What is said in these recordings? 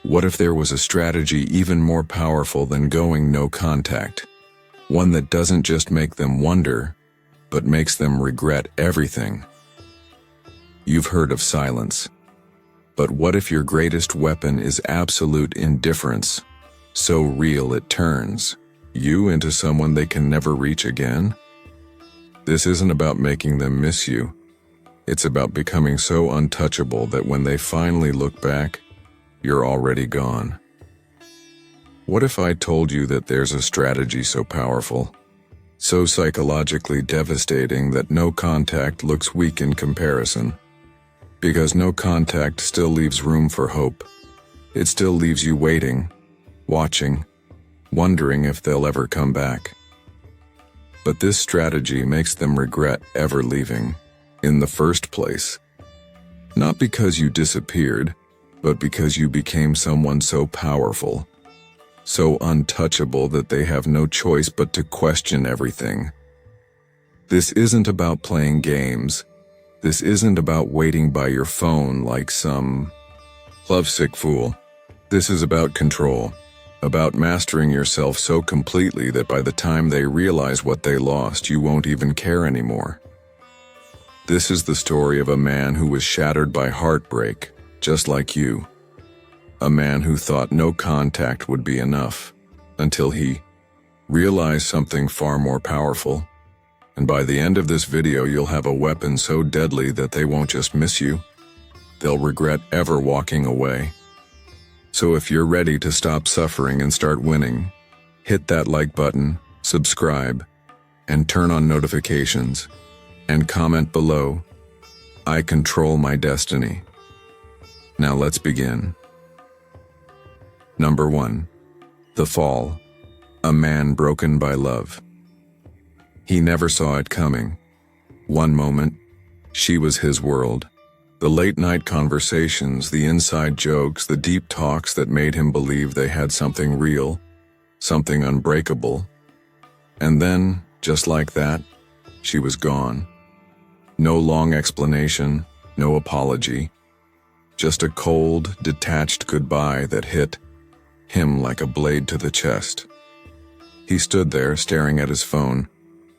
What if there was a strategy even more powerful than going no contact? One that doesn't just make them wonder, but makes them regret everything. You've heard of silence. But what if your greatest weapon is absolute indifference, so real it turns you into someone they can never reach again? This isn't about making them miss you. It's about becoming so untouchable that when they finally look back, you're already gone. What if I told you that there's a strategy so powerful, so psychologically devastating that no contact looks weak in comparison? Because no contact still leaves room for hope. It still leaves you waiting, watching, wondering if they'll ever come back. But this strategy makes them regret ever leaving in the first place. Not because you disappeared, but because you became someone so powerful, so untouchable that they have no choice but to question everything. This isn't about playing games. This isn't about waiting by your phone like some lovesick fool. This is about control, about mastering yourself so completely that by the time they realize what they lost, you won't even care anymore. This is the story of a man who was shattered by heartbreak, just like you. A man who thought no contact would be enough, until he realized something far more powerful. And by the end of this video, you'll have a weapon so deadly that they won't just miss you, they'll regret ever walking away. So if you're ready to stop suffering and start winning, hit that like button, subscribe, and turn on notifications, and comment below, "I control my destiny." Now let's begin. Number 1. The Fall. A man broken by love. He never saw it coming. One moment, she was his world. The late-night conversations, the inside jokes, the deep talks that made him believe they had something real, something unbreakable. And then, just like that, she was gone. No long explanation, no apology. Just a cold, detached goodbye that hit him like a blade to the chest. He stood there staring at his phone,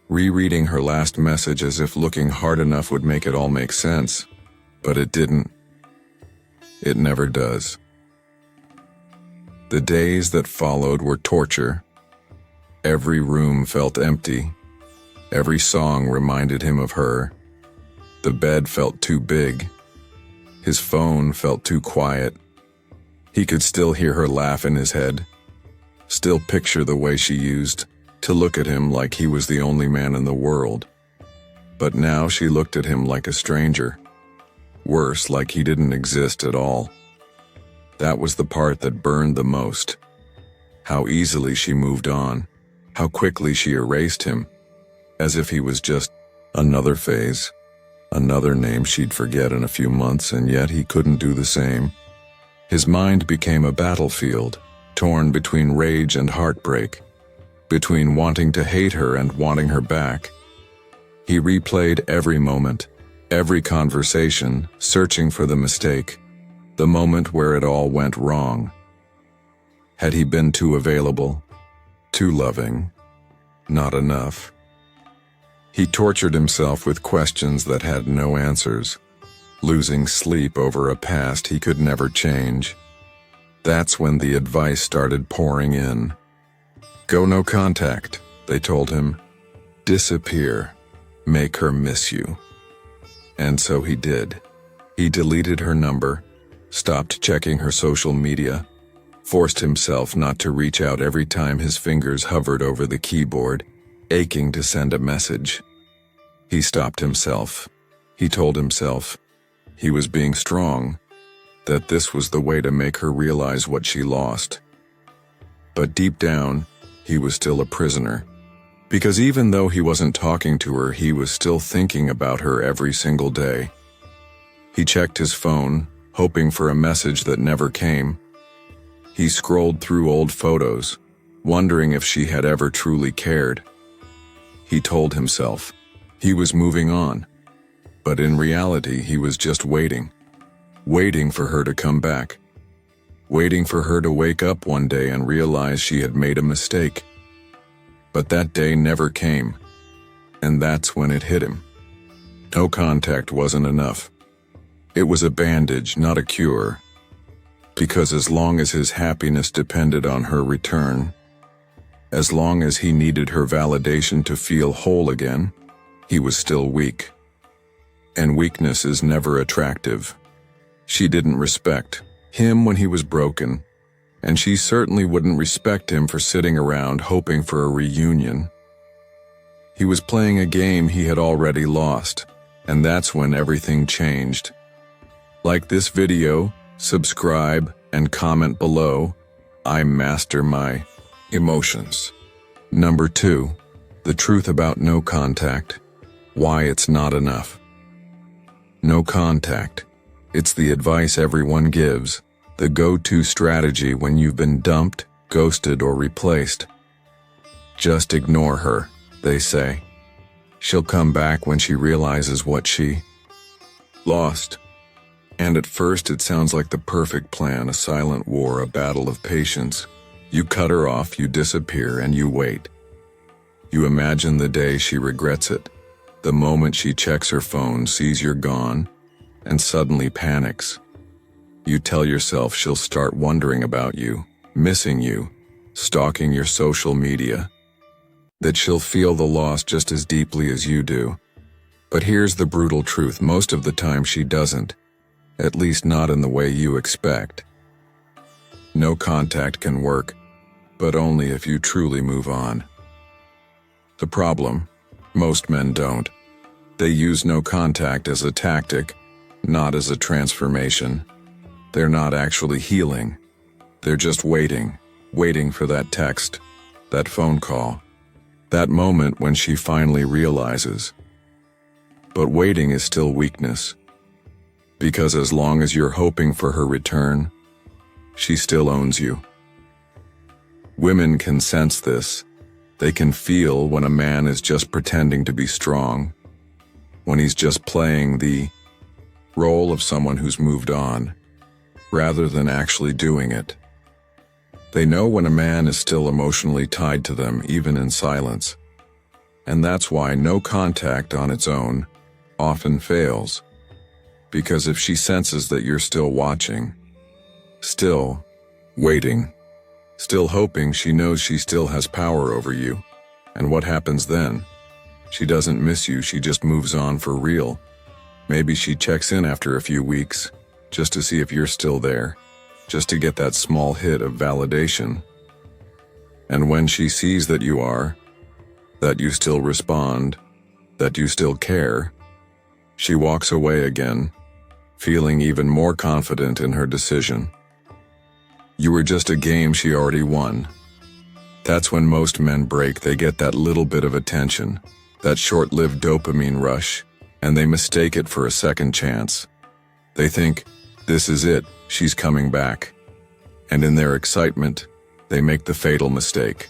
rereading her last message as if looking hard enough would make it all make sense. But it didn't. It never does. The days that followed were torture. Every room felt empty. Every song reminded him of her. The bed felt too big. His phone felt too quiet. He could still hear her laugh in his head, still picture the way she used to look at him like he was the only man in the world. But now she looked at him like a stranger. Worse, like he didn't exist at all. That was the part that burned the most. How easily she moved on. How quickly she erased him, as if he was just another phase, another name she'd forget in a few months, and yet he couldn't do the same. His mind became a battlefield, torn between rage and heartbreak, between wanting to hate her and wanting her back. He replayed every moment, every conversation, searching for the mistake, the moment where it all went wrong. Had he been too available, too loving, not enough? He tortured himself with questions that had no answers, losing sleep over a past he could never change. That's when the advice started pouring in. Go no contact, they told him. Disappear. Make her miss you. And so he did. He deleted her number, stopped checking her social media, forced himself not to reach out every time his fingers hovered over the keyboard, aching to send a message. He stopped himself. He told himself he was being strong, that this was the way to make her realize what she lost. But deep down, he was still a prisoner. Because even though he wasn't talking to her, he was still thinking about her every single day. He checked his phone, hoping for a message that never came. He scrolled through old photos, wondering if she had ever truly cared. He told himself he was moving on, but in reality he was just waiting for her to come back. waiting for her to wake up one day and realize she had made a mistake. But that day never came, and that's when it hit him. No contact wasn't enough. It was a bandage, not a cure, because as long as his happiness depended on her return, as long as he needed her validation to feel whole again, he was still weak. And weakness is never attractive. She didn't respect him when he was broken, and she certainly wouldn't respect him for sitting around hoping for a reunion. He was playing a game he had already lost, and that's when everything changed. Like this video, subscribe and comment below. I master my emotions. Number 2, the truth about no contact. Why it's not enough. No contact. It's the advice everyone gives, the go-to strategy when you've been dumped, ghosted, or replaced. Just ignore her, they say. She'll come back when she realizes what she lost. And at first it sounds like the perfect plan, a silent war, a battle of patience. You cut her off, you disappear, and you wait. You imagine the day she regrets it, the moment she checks her phone, sees you're gone, and suddenly panics. You tell yourself she'll start wondering about you, missing you, stalking your social media, that she'll feel the loss just as deeply as you do. But here's the brutal truth: most of the time she doesn't, at least not in the way you expect. No contact can work, but only if you truly move on. The problem: most men don't. They use no contact as a tactic, not as a transformation. They're not actually healing. They're just waiting for that text, that phone call, that moment when she finally realizes. But waiting is still weakness, because as long as you're hoping for her return, she still owns you. Women can sense this. They can feel when a man is just pretending to be strong, when he's just playing the role of someone who's moved on, rather than actually doing it. They know when a man is still emotionally tied to them, even in silence. And that's why no contact on its own often fails. Because if she senses that you're still watching, still waiting, still hoping, she knows she still has power over you. And what happens then? She doesn't miss you, she just moves on for real. Maybe she checks in after a few weeks, just to see if you're still there, just to get that small hit of validation. And when she sees that you are, that you still respond, that you still care, she walks away again, feeling even more confident in her decision. You were just a game she already won. That's when most men break. They get that little bit of attention, that short-lived dopamine rush, and they mistake it for a second chance. They think, this is it, she's coming back. And in their excitement, they make the fatal mistake.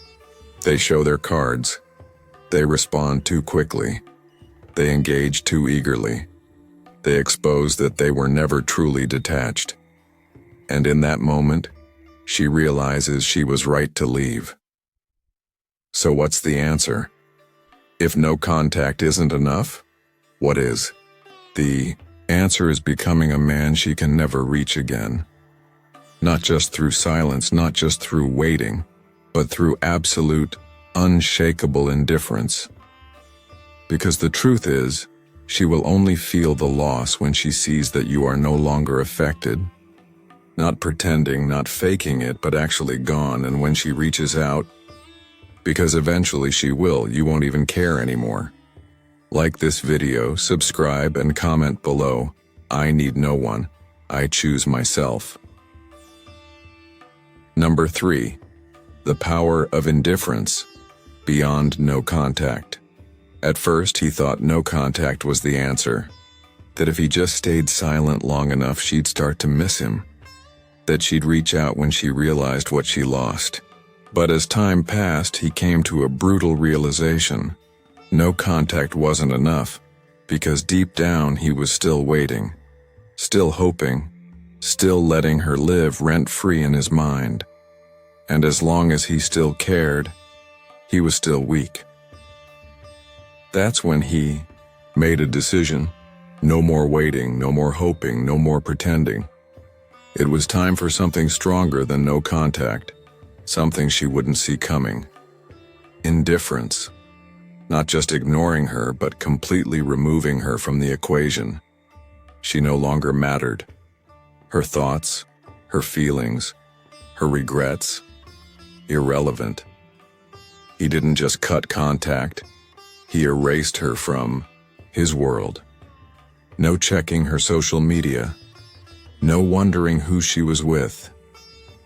They show their cards. They respond too quickly. They engage too eagerly. They expose that they were never truly detached. And in that moment, she realizes she was right to leave. So what's the answer? If no contact isn't enough, what is? The answer is becoming a man she can never reach again. Not just through silence, not just through waiting, but through absolute, unshakable indifference. Because the truth is, she will only feel the loss when she sees that you are no longer affected. Not pretending, not faking it, but actually gone. And when she reaches out, because eventually she will, you won't even care anymore. Like this video, subscribe, and comment below. I need no one. I choose myself. Number 3. The power of indifference. Beyond no contact. At first, he thought no contact was the answer. That if he just stayed silent long enough, she'd start to miss him. That she'd reach out when she realized what she lost. But as time passed, he came to a brutal realization. No contact wasn't enough, because deep down he was still waiting, still hoping, still letting her live rent-free in his mind. And as long as he still cared, he was still weak. That's when he made a decision. No more waiting, no more hoping, no more pretending. It was time for something stronger than no contact, something she wouldn't see coming. Indifference. Not just ignoring her, but completely removing her from the equation. She no longer mattered. Her thoughts, her feelings, her regrets, irrelevant. He didn't just cut contact, he erased her from his world. No checking her social media, no wondering who she was with,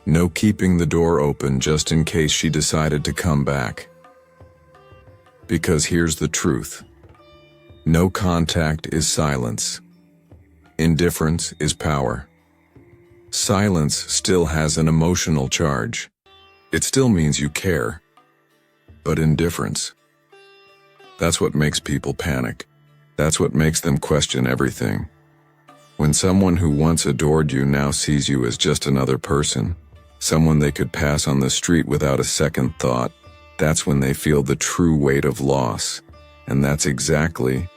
no keeping the door open just in case she decided to come back. Because here's the truth. No contact is silence. Indifference is power. Silence still has an emotional charge. It still means you care. But indifference, that's what makes people panic. That's what makes them question everything. When someone who once adored you now sees you as just another person, someone they could pass on the street without a second thought, that's when they feel the true weight of loss. And that's exactly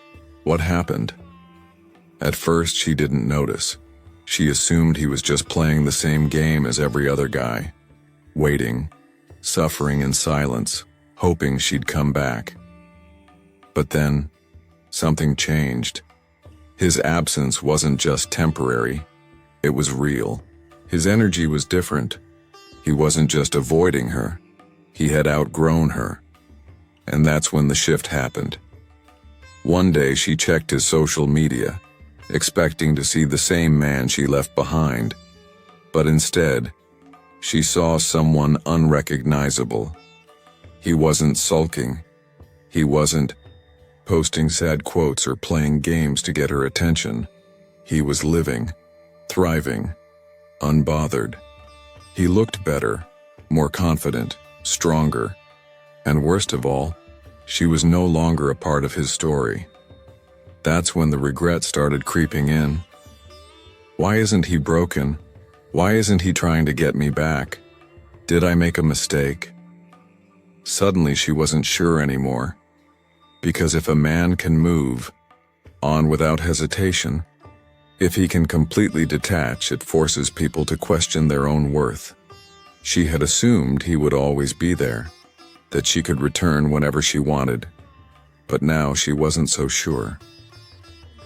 what happened. At first, she didn't notice. She assumed he was just playing the same game as every other guy, waiting, suffering in silence, hoping she'd come back. But then, something changed. His absence wasn't just temporary, it was real. His energy was different. He wasn't just avoiding her, he had outgrown her. And that's when the shift happened. One day she checked his social media, expecting to see the same man she left behind. But instead, she saw someone unrecognizable. He wasn't sulking. He wasn't posting sad quotes or playing games to get her attention. He was living, thriving, unbothered. He looked better, more confident, stronger. And worst of all, she was no longer a part of his story. That's when the regret started creeping in. Why isn't he broken? Why isn't he trying to get me back? Did I make a mistake? Suddenly she wasn't sure anymore. Because if a man can move on without hesitation, if he can completely detach, it forces people to question their own worth. She had assumed he would always be there, that she could return whenever she wanted. But now she wasn't so sure.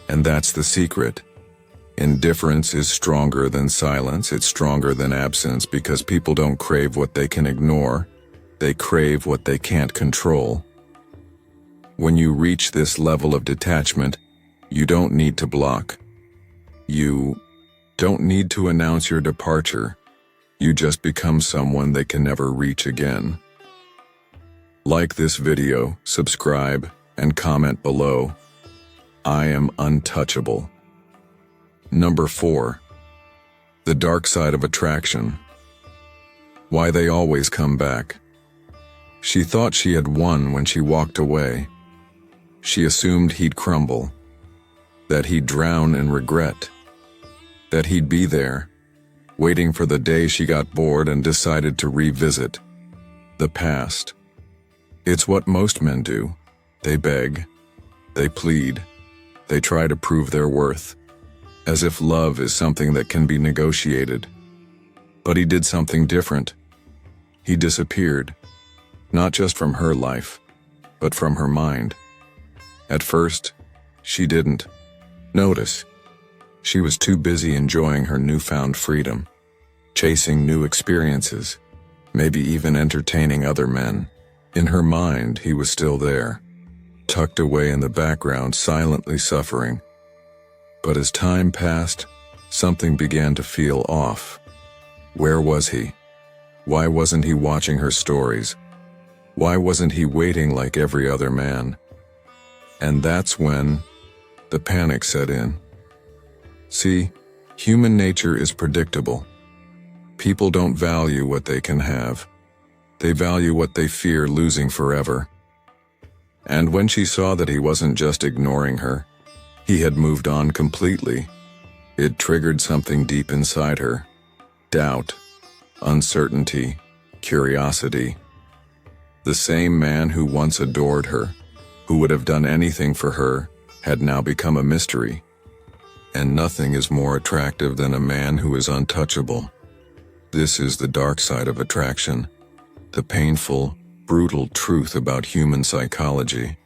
And that's the secret. Indifference is stronger than silence, it's stronger than absence, because people don't crave what they can ignore, they crave what they can't control. When you reach this level of detachment, you don't need to block. You don't need to announce your departure. You just become someone they can never reach again. Like this video, subscribe, and comment below. I am untouchable. Number 4. The dark side of attraction. Why they always come back. She thought she had won when she walked away. She assumed he'd crumble, that he'd drown in regret, that he'd be there, waiting for the day she got bored and decided to revisit the past. It's what most men do. They beg, they plead, they try to prove their worth, as if love is something that can be negotiated. But he did something different. He disappeared, not just from her life, but from her mind. At first, she didn't notice. She was too busy enjoying her newfound freedom, chasing new experiences, maybe even entertaining other men. In her mind, he was still there, tucked away in the background, silently suffering. But as time passed, something began to feel off. Where was he? Why wasn't he watching her stories? Why wasn't he waiting like every other man? And that's when the panic set in. See, human nature is predictable. People don't value what they can have. They value what they fear losing forever. And when she saw that he wasn't just ignoring her, he had moved on completely, It triggered something deep inside her. Doubt, uncertainty, curiosity. The same man who once adored her, who would have done anything for her, had now become a mystery. And nothing is more attractive than a man who is untouchable. This is the dark side of attraction, the painful, brutal truth about human psychology.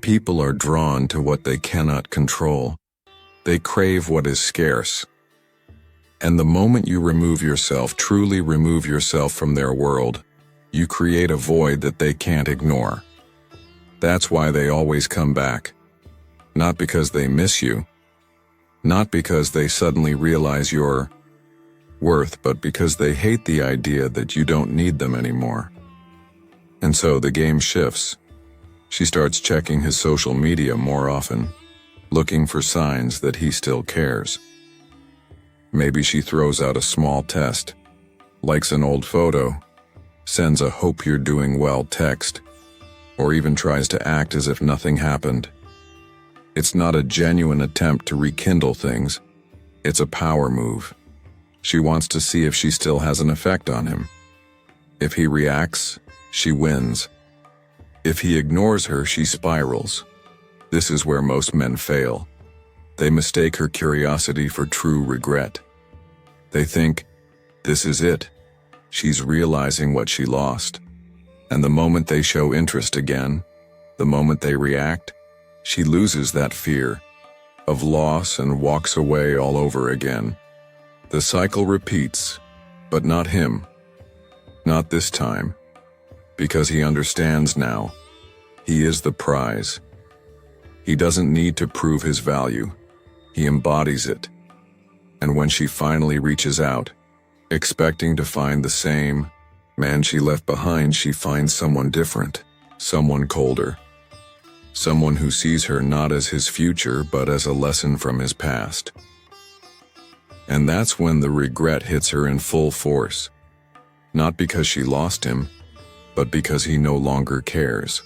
People are drawn to what they cannot control. They crave what is scarce. And the moment you truly remove yourself from their world, you create a void that they can't ignore. That's why they always come back. Not because they miss you, not because they suddenly realize your worth, but because they hate the idea that you don't need them anymore. And so the game shifts. She starts checking his social media more often, looking for signs that he still cares. Maybe she throws out a small test, likes an old photo, sends a "hope you're doing well" text, or even tries to act as if nothing happened. It's not a genuine attempt to rekindle things. It's a power move. She wants to see if she still has an effect on him. If he reacts, she wins. If he ignores her, she spirals. This is where most men fail. They mistake her curiosity for true regret. They think, this is it. She's realizing what she lost. And the moment they show interest again, the moment they react, she loses that fear of loss and walks away all over again. The cycle repeats, but not him. Not this time. Because he understands now. He is the prize. He doesn't need to prove his value. He embodies it. And when she finally reaches out, expecting to find the same man she left behind, she finds someone different, someone colder. Someone who sees her not as his future, but as a lesson from his past. And that's when the regret hits her in full force. Not because she lost him, but because he no longer cares.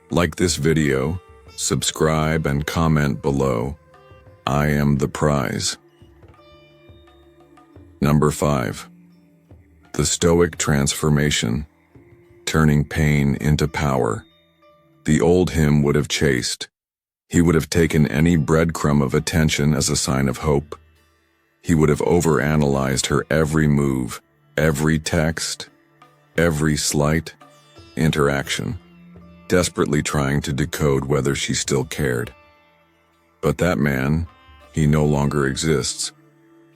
Like this video, subscribe and comment below. I am the prize. Number 5. The Stoic transformation, turning pain into power. The old him would have chased. He would have taken any breadcrumb of attention as a sign of hope. He would have overanalyzed her every move, every text, every slight interaction, desperately trying to decode whether she still cared. But that man, he no longer exists,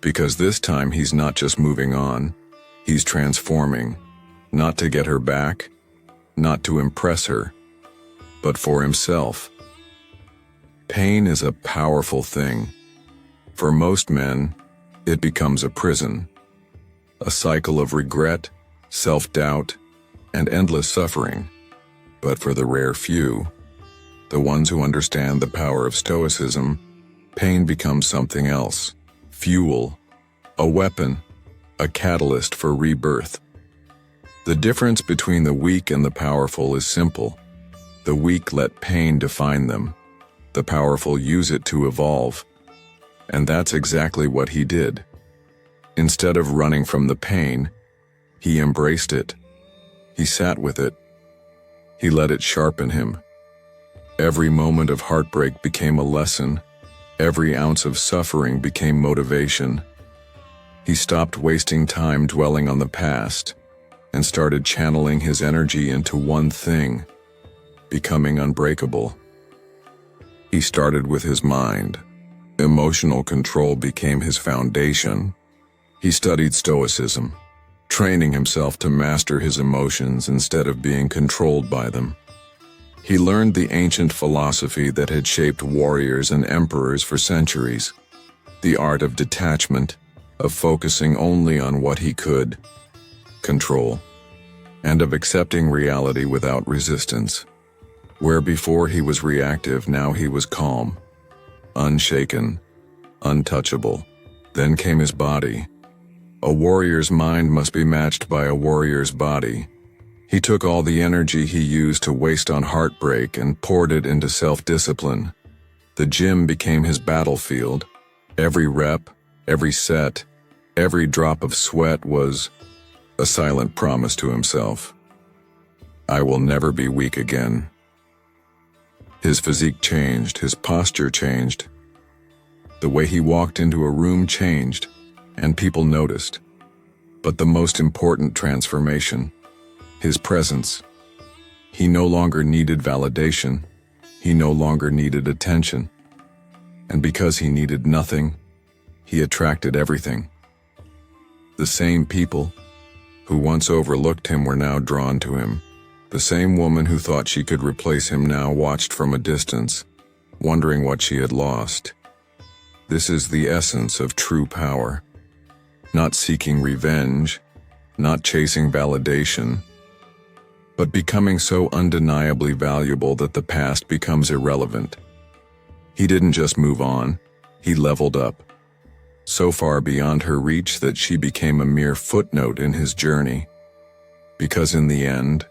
because this time he's not just moving on, he's transforming, not to get her back, not to impress her, but for himself. Pain is a powerful thing. For most men, it becomes a prison, a cycle of regret, self-doubt, and endless suffering. But for the rare few, the ones who understand the power of Stoicism, pain becomes something else, fuel, a weapon, a catalyst for rebirth. The difference between the weak and the powerful is simple. The weak let pain define them. The powerful use it to evolve. And that's exactly what he did. Instead of running from the pain, he embraced it. He sat with it. He let it sharpen him. Every moment of heartbreak became a lesson. Every ounce of suffering became motivation. He stopped wasting time dwelling on the past and started channeling his energy into one thing, becoming unbreakable. He started with his mind. Emotional control became his foundation. He studied Stoicism, training himself to master his emotions instead of being controlled by them. He learned the ancient philosophy that had shaped warriors and emperors for centuries, the art of detachment, of focusing only on what he could control, and of accepting reality without resistance. Where before he was reactive, now he was calm, unshaken, untouchable. Then came his body. A warrior's mind must be matched by a warrior's body. He took all the energy he used to waste on heartbreak and poured it into self-discipline. The gym became his battlefield, Every rep, every set, every drop of sweat was a silent promise to himself. I will never be weak again. His physique changed, his posture changed. The way he walked into a room changed, and people noticed. But the most important transformation, his presence. He no longer needed validation. He no longer needed attention. And because he needed nothing, he attracted everything. The same people who once overlooked him were now drawn to him. The same woman who thought she could replace him now watched from a distance, wondering what she had lost. This is the essence of true power. Not seeking revenge, not chasing validation, but becoming so undeniably valuable that the past becomes irrelevant. He didn't just move on, he leveled up, so far beyond her reach that she became a mere footnote in his journey. Because in the end,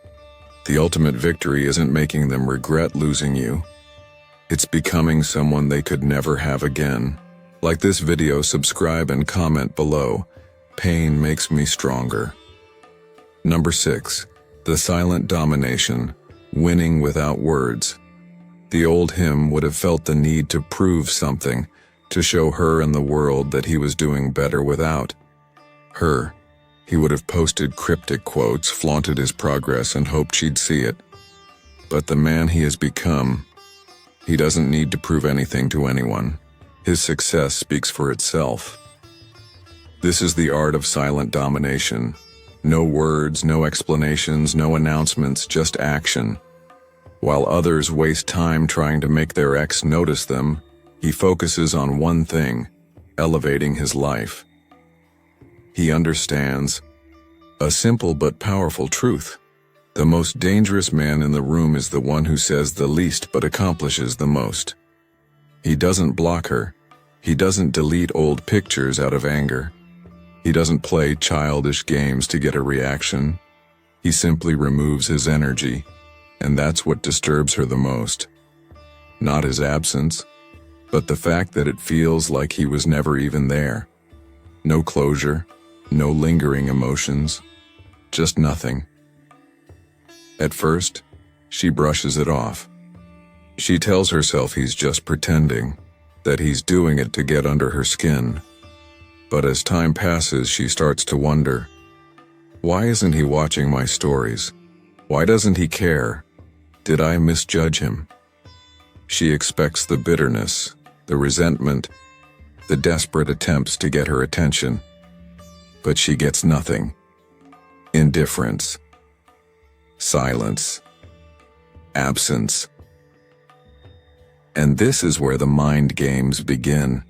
the ultimate victory isn't making them regret losing you. It's becoming someone they could never have again. Like this video, subscribe and comment below. Pain makes me stronger. Number 6. The silent domination, winning without words. The old him would have felt the need to prove something, to show her and the world that he was doing better without her. He would have posted cryptic quotes, flaunted his progress, and hoped she'd see it. But the man he has become, he doesn't need to prove anything to anyone. His success speaks for itself. This is the art of silent domination. No words, no explanations, no announcements, just action. While others waste time trying to make their ex notice them, he focuses on one thing, elevating his life. He understands a simple but powerful truth. The most dangerous man in the room is the one who says the least but accomplishes the most. He doesn't block her. He doesn't delete old pictures out of anger. He doesn't play childish games to get a reaction. He simply removes his energy, and that's what disturbs her the most. Not his absence, but the fact that it feels like he was never even there. No closure, no lingering emotions, just nothing. At first, she brushes it off. She tells herself he's just pretending, that he's doing it to get under her skin. But as time passes, she starts to wonder, why isn't he watching my stories? Why doesn't he care? Did I misjudge him? She expects the bitterness, the resentment, the desperate attempts to get her attention. But she gets nothing. Indifference. Silence. Absence. And this is where the mind games begin.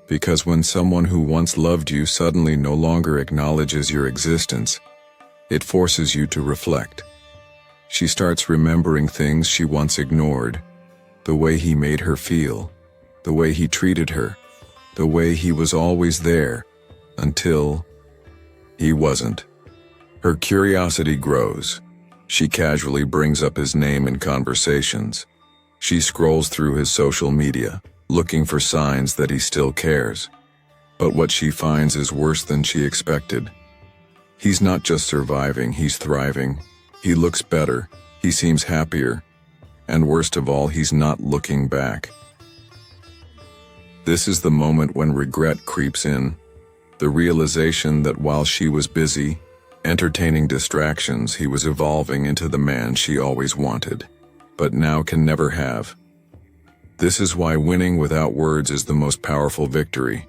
Because when someone who once loved you suddenly no longer acknowledges your existence, it forces you to reflect. She starts remembering things she once ignored, the way he made her feel, the way he treated her, the way he was always there, until he wasn't. Her curiosity grows. She casually brings up his name in conversations. She scrolls through his social media, looking for signs that he still cares. But what she finds is worse than she expected. He's not just surviving, he's thriving. He looks better, he seems happier, and worst of all, he's not looking back. This is the moment when regret creeps in, the realization that while she was busy, entertaining distractions, he was evolving into the man she always wanted, but now can never have. This is why winning without words is the most powerful victory,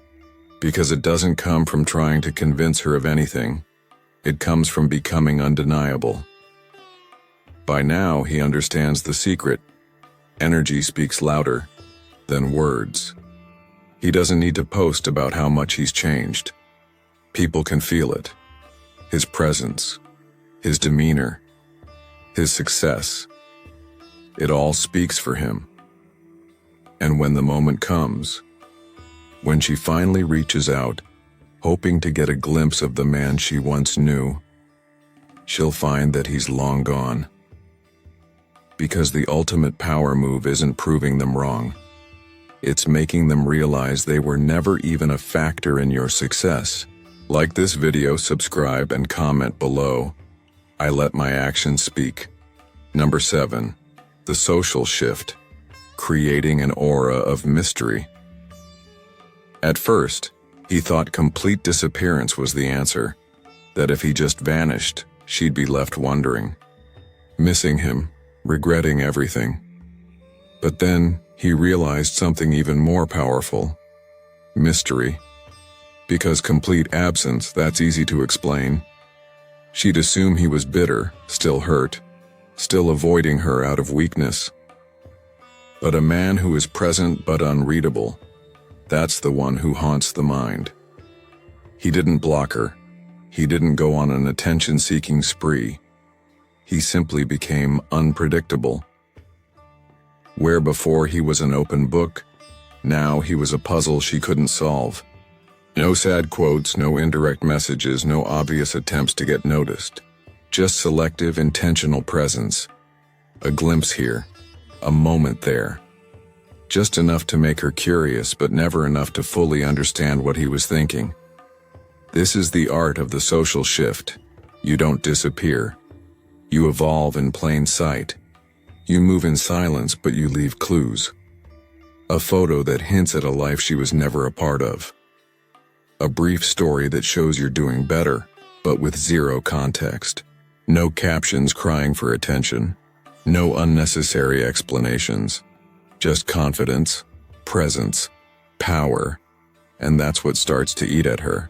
because it doesn't come from trying to convince her of anything. It comes from becoming undeniable. By now, he understands the secret. Energy speaks louder than words. He doesn't need to post about how much he's changed. People can feel it. His presence, his demeanor, his success. It all speaks for him. And when the moment comes, when she finally reaches out, hoping to get a glimpse of the man she once knew, she'll find that he's long gone. Because the ultimate power move isn't proving them wrong. It's making them realize they were never even a factor in your success. Like this video, subscribe, and comment below. I let my actions speak. Number 7. The social shift. Creating an aura of mystery. At first, he thought complete disappearance was the answer, that if he just vanished, she'd be left wondering, missing him, regretting everything. But then, he realized something even more powerful. Mystery. Because complete absence, that's easy to explain. She'd assume he was bitter, still hurt, still avoiding her out of weakness. But a man who is present but unreadable, that's the one who haunts the mind. He didn't block her. He didn't go on an attention-seeking spree. He simply became unpredictable. Where before he was an open book, now he was a puzzle she couldn't solve. No sad quotes, no indirect messages, no obvious attempts to get noticed. Just selective, intentional presence. A glimpse here, a moment there. Just enough to make her curious, but never enough to fully understand what he was thinking. This is the art of the social shift. You don't disappear. You evolve in plain sight. You move in silence, but you leave clues. A photo that hints at a life she was never a part of. A brief story that shows you're doing better, but with zero context. No captions crying for attention. No unnecessary explanations. Just confidence, presence, power, and that's what starts to eat at her.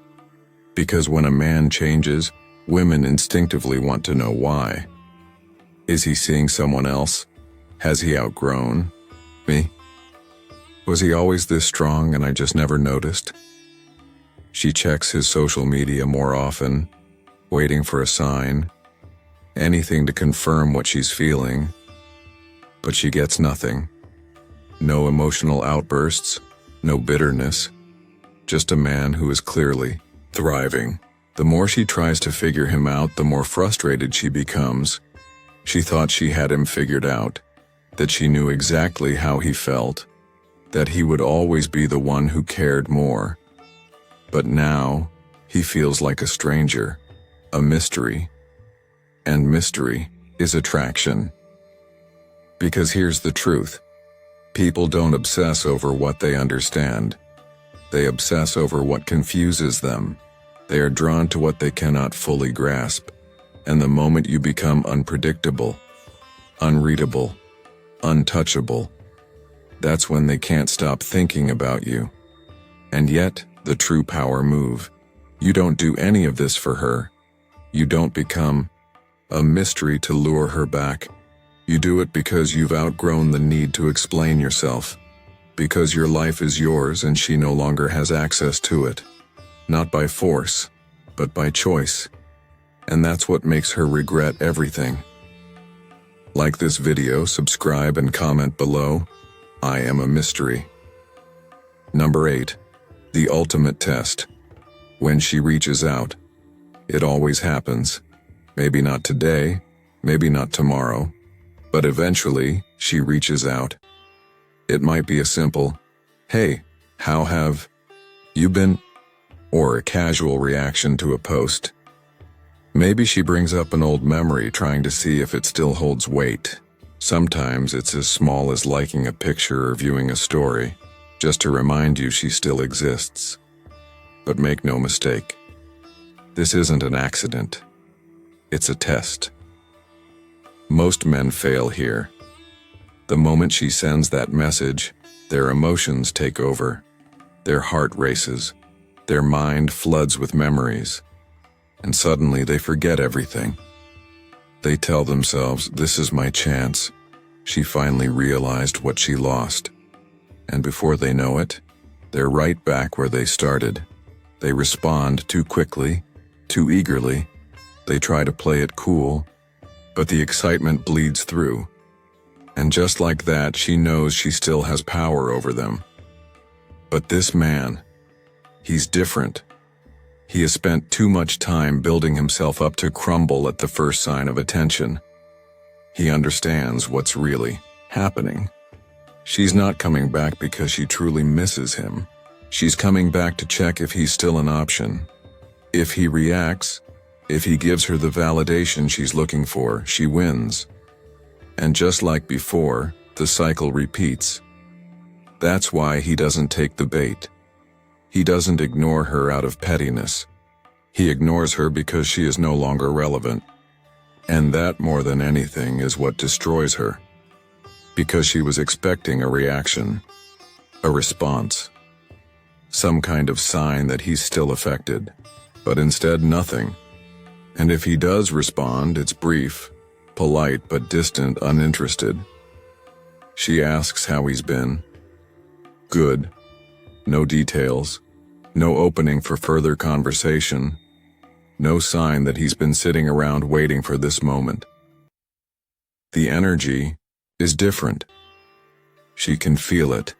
Because when a man changes, women instinctively want to know why. Is he seeing someone else? Has he outgrown me? Was he always this strong and I just never noticed? She checks his social media more often, waiting for a sign, anything to confirm what she's feeling, but she gets nothing. No emotional outbursts, no bitterness, just a man who is clearly thriving. The more she tries to figure him out, the more frustrated she becomes. She thought she had him figured out, that she knew exactly how he felt, that he would always be the one who cared more. But now, he feels like a stranger, a mystery. And mystery is attraction. Because here's the truth. People don't obsess over what they understand. They obsess over what confuses them. They are drawn to what they cannot fully grasp. And the moment you become unpredictable, unreadable, untouchable, that's when they can't stop thinking about you. And yet, the true power move. You don't do any of this for her. You don't become a mystery to lure her back. You do it because you've outgrown the need to explain yourself. Because your life is yours and she no longer has access to it. Not by force, but by choice. And that's what makes her regret everything. Like this video, subscribe, and comment below. I am a mystery. Number 8. The ultimate test. When she reaches out. It always happens. Maybe not today, maybe not tomorrow, but eventually she reaches out. It might be a simple, "Hey, how have you been?" or a casual reaction to a post. Maybe she brings up an old memory, trying to see if it still holds weight. Sometimes it's as small as liking a picture or viewing a story, just to remind you she still exists. But make no mistake, this isn't an accident. It's a test. Most men fail here. The moment she sends that message, their emotions take over. Their heart races. Their mind floods with memories. And suddenly they forget everything. They tell themselves, "This is my chance." She finally realized what she lost. And before they know it, they're right back where they started. They respond too quickly, too eagerly. They try to play it cool, but the excitement bleeds through. And just like that, she knows she still has power over them. But this man, he's different. He has spent too much time building himself up to crumble at the first sign of attention. He understands what's really happening. She's not coming back because she truly misses him. She's coming back to check if he's still an option. If he reacts, if he gives her the validation she's looking for, she wins. And just like before, the cycle repeats. That's why he doesn't take the bait. He doesn't ignore her out of pettiness. He ignores her because she is no longer relevant. And that, more than anything, is what destroys her. Because she was expecting a reaction, a response, some kind of sign that he's still affected, but instead nothing. And if he does respond, it's brief, polite but distant, uninterested. She asks how he's been. Good. No details. No opening for further conversation. No sign that he's been sitting around waiting for this moment. The energy is different. She can feel it.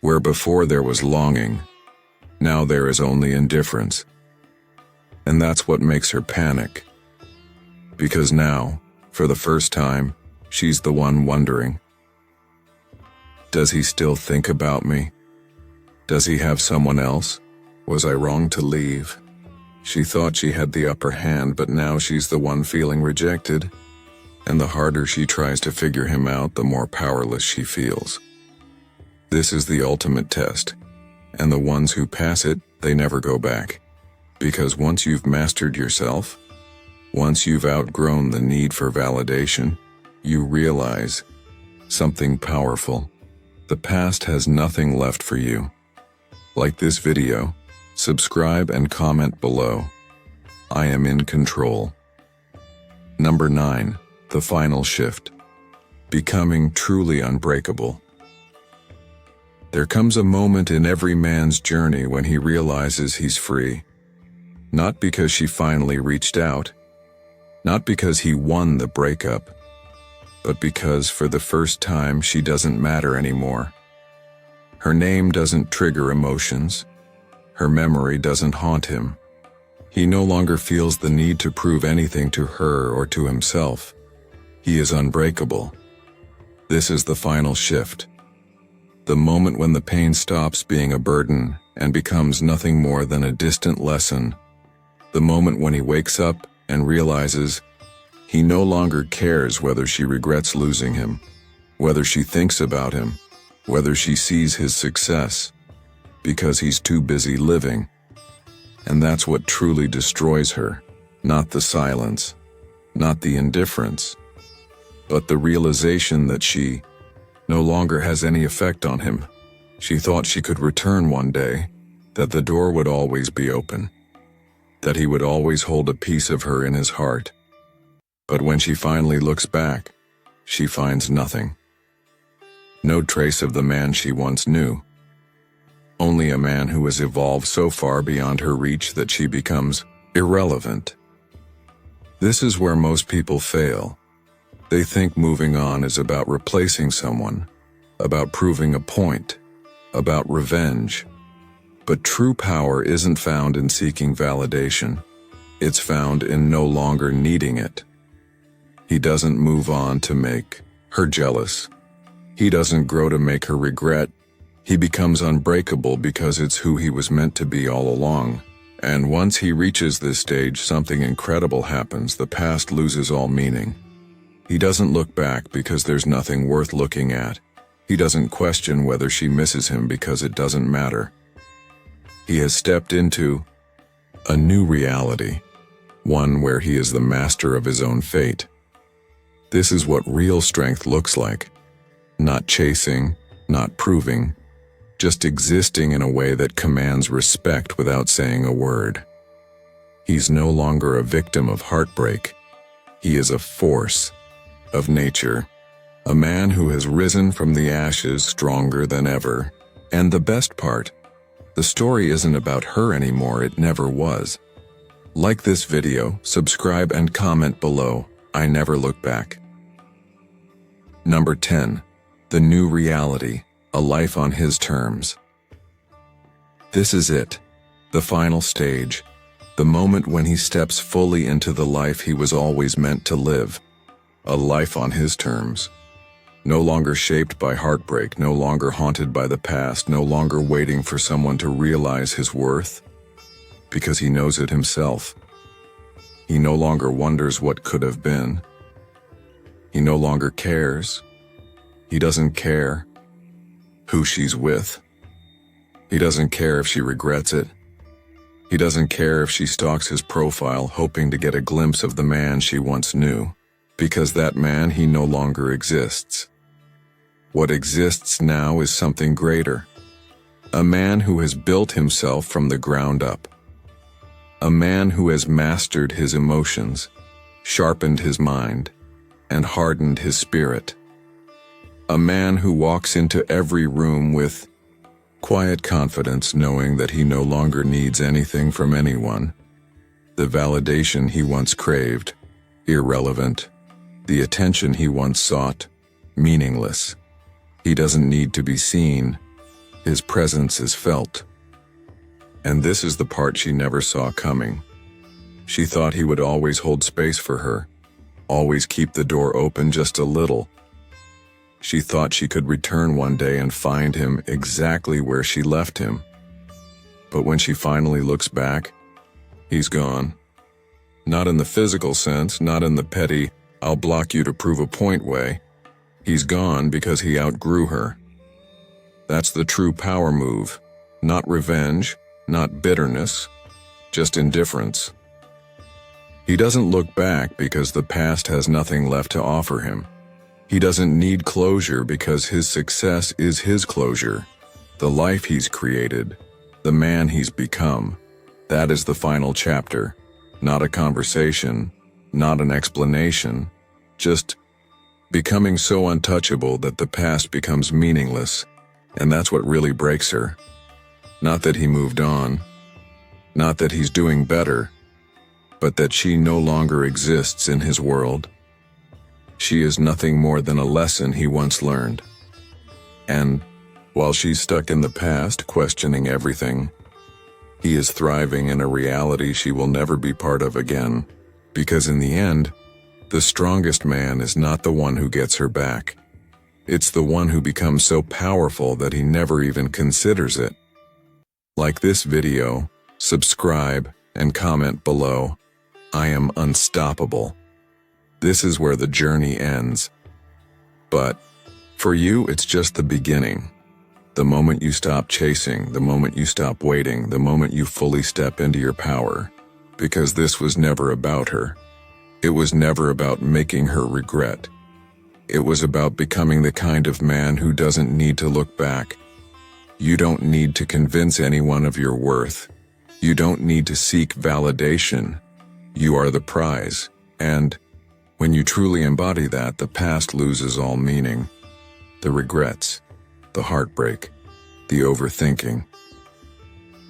Where before there was longing, now there is only indifference. And that's what makes her panic. Because now, for the first time, she's the one wondering. Does he still think about me? Does he have someone else? Was I wrong to leave? She thought she had the upper hand, but now she's the one feeling rejected. And the harder she tries to figure him out, the more powerless she feels. This is the ultimate test, and the ones who pass it, they never go back. Because once you've mastered yourself, once you've outgrown the need for validation, you realize something powerful. The past has nothing left for you. Like this video, subscribe and comment below. I am in control. Number 9. The final shift. Becoming truly unbreakable. There comes a moment in every man's journey when he realizes he's free. Not because she finally reached out, not because he won the breakup, but because for the first time she doesn't matter anymore. Her name doesn't trigger emotions. Her memory doesn't haunt him. He no longer feels the need to prove anything to her or to himself. He is unbreakable. This is the final shift. The moment when the pain stops being a burden and becomes nothing more than a distant lesson. The moment when he wakes up and realizes he no longer cares whether she regrets losing him, whether she thinks about him, whether she sees his success, because he's too busy living. And that's what truly destroys her, not the silence, not the indifference, but the realization that she no longer has any effect on him. She thought she could return one day, that the door would always be open, that he would always hold a piece of her in his heart. But when she finally looks back, she finds nothing. No trace of the man she once knew. Only a man who has evolved so far beyond her reach that she becomes irrelevant. This is where most people fail. They think moving on is about replacing someone, about proving a point, about revenge. But true power isn't found in seeking validation. It's found in no longer needing it. He doesn't move on to make her jealous. He doesn't grow to make her regret. He becomes unbreakable because it's who he was meant to be all along. And once he reaches this stage, something incredible happens. The past loses all meaning. He doesn't look back because there's nothing worth looking at. He doesn't question whether she misses him because it doesn't matter. He has stepped into a new reality, one where he is the master of his own fate. This is what real strength looks like. Not chasing, not proving, just existing in a way that commands respect without saying a word. He's no longer a victim of heartbreak. He is a force of nature, a man who has risen from the ashes stronger than ever. And the best part, the story isn't about her anymore, it never was. Like this video, subscribe and comment below. I never look back. Number 10. The new reality, a life on his terms. This is it, the final stage, the moment when he steps fully into the life he was always meant to live. A life on his terms. No longer shaped by heartbreak, no longer haunted by the past, no longer waiting for someone to realize his worth, because he knows it himself. He no longer wonders what could have been. He no longer cares. He doesn't care who she's with. He doesn't care if she regrets it. He doesn't care if she stalks his profile, hoping to get a glimpse of the man she once knew, because that man, he no longer exists. What exists now is something greater. A man who has built himself from the ground up. A man who has mastered his emotions, sharpened his mind, and hardened his spirit. A man who walks into every room with quiet confidence, knowing that he no longer needs anything from anyone. The validation he once craved, irrelevant. The attention he once sought, meaningless. He doesn't need to be seen. His presence is felt. And this is the part she never saw coming. She thought he would always hold space for her, always keep the door open just a little. She thought she could return one day and find him exactly where she left him. But when she finally looks back, he's gone. Not in the physical sense, not in the petty, I'll block you to prove a point way. He's gone because he outgrew her. That's the true power move. Not revenge, not bitterness, just indifference. He doesn't look back because the past has nothing left to offer him. He doesn't need closure because his success is his closure. The life he's created, the man he's become, that is the final chapter. Not a conversation, not an explanation, just becoming so untouchable that the past becomes meaningless, and that's what really breaks her. Not that he moved on, not that he's doing better, but that she no longer exists in his world. She is nothing more than a lesson he once learned. And while she's stuck in the past, questioning everything, he is thriving in a reality she will never be part of again, because in the end, the strongest man is not the one who gets her back. It's the one who becomes so powerful that he never even considers it. Like this video, subscribe, and comment below. I am unstoppable. This is where the journey ends. But for you, it's just the beginning. The moment you stop chasing, the moment you stop waiting, the moment you fully step into your power. Because this was never about her. It was never about making her regret. It was about becoming the kind of man who doesn't need to look back. You don't need to convince anyone of your worth. You don't need to seek validation. You are the prize. And when you truly embody that, the past loses all meaning. The regrets, the heartbreak, the overthinking.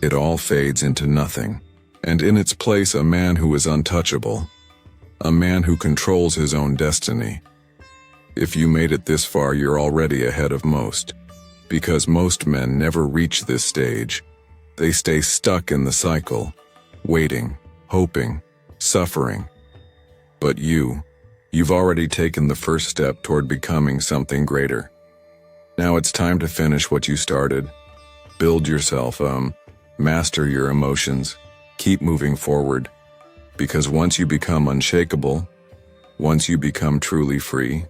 It all fades into nothing. And in its place, a man who is untouchable. A man who controls his own destiny. If you made it this far, you're already ahead of most. Because most men never reach this stage. They stay stuck in the cycle, waiting, hoping, suffering. But you've already taken the first step toward becoming something greater. Now it's time to finish what you started. Build yourself, master your emotions, keep moving forward. Because once you become unshakable, once you become truly free,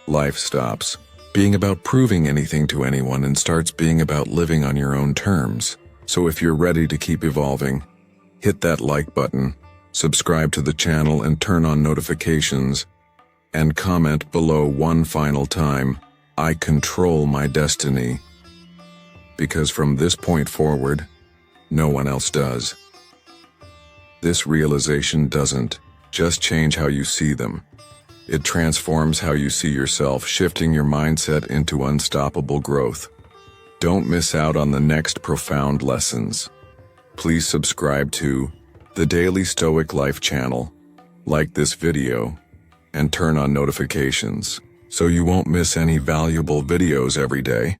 life stops being about proving anything to anyone and starts being about living on your own terms. So if you're ready to keep evolving, hit that like button, subscribe to the channel and turn on notifications, and comment below one final time, I control my destiny. Because from this point forward, no one else does. This realization doesn't just change how you see them. It transforms how you see yourself, shifting your mindset into unstoppable growth. Don't miss out on the next profound lessons. Please subscribe to the Daily Stoic Life channel, like this video, and turn on notifications so you won't miss any valuable videos every day.